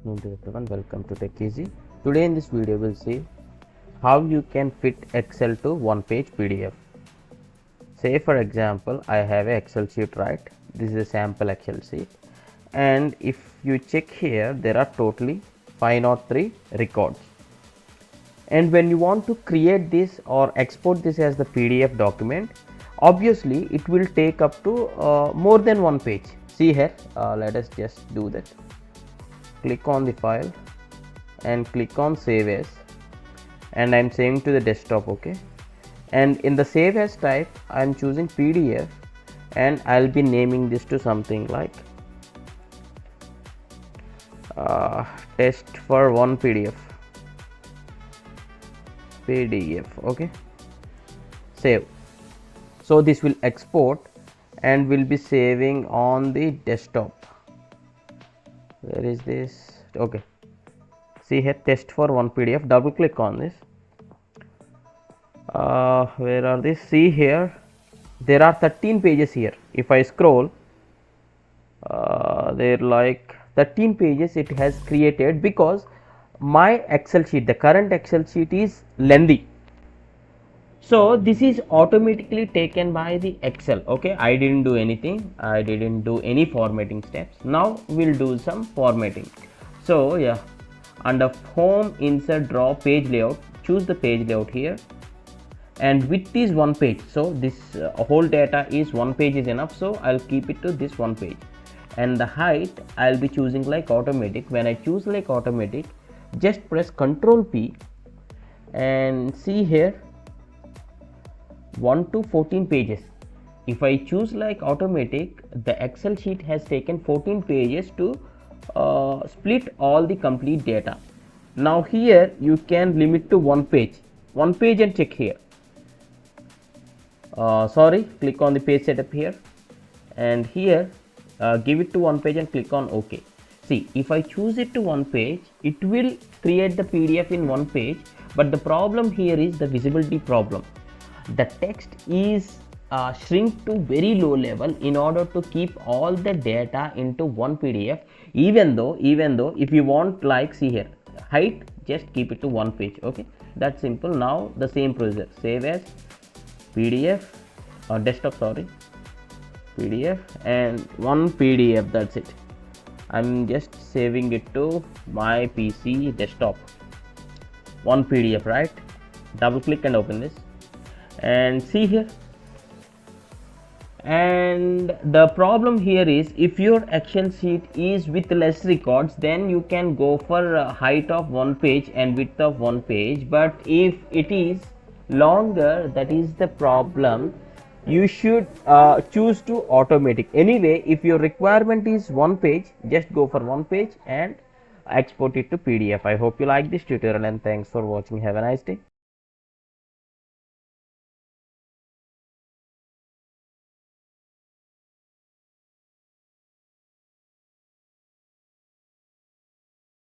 afternoon to everyone. Welcome to Tech Easy. Today in this video we'll see how you can fit Excel to one page PDF. Say for example I have a Excel sheet, right? This is a sample Excel sheet, and if you check here there are totally 503 records, and when you want to create this or export this as the PDF document, obviously it will take up to more than one page. See here, let us just do that. Click on the file and click on save as, and I'm saving to the desktop. Okay, and in the save as type I'm choosing PDF, and I'll be naming this to something like test for one PDF. Okay, save. So this will export and will be saving on the desktop. Where is this? Okay, see here, test for one PDF. Double click on this. Where are these? See here, there are 13 pages here. If I scroll, there like 13 pages it has created, because my Excel sheet, the current Excel sheet is lengthy. So this is automatically taken by the Excel. Okay, I didn't do anything, I didn't do any formatting steps. Now we'll do some formatting. So yeah, under home, insert, draw, page layout, choose the page layout here, and width is one page. So this whole data is one page is enough, so I'll keep it to this one page. And the height I'll be choosing like automatic. When I choose like automatic, just press Ctrl P and see here 1 to 14 pages. If I choose like automatic, the Excel sheet has taken 14 pages to split all the complete data. Now here you can limit to one page and check here. Click on the page setup here, and here give it to one page and click on OK. See, if I choose it to one page, it will create the PDF in one page, but the problem here is the visibility problem. The text is shrink to very low level in order to keep all the data into one PDF. Even though if you want, like, see here, height, just keep it to one page. Okay, that's simple. Now the same procedure, save as PDF or desktop, PDF, and one PDF, that's it. I'm just saving it to my PC desktop, one PDF, right? Double click and open this, and see here. And the problem here is, if your Excel sheet is with less records, then you can go for a height of one page and width of one page. But if it is longer, that is the problem. You should choose to automatic. Anyway, if your requirement is one page, just go for one page and export it to PDF. I hope you like this tutorial, and thanks for watching. Have a nice day.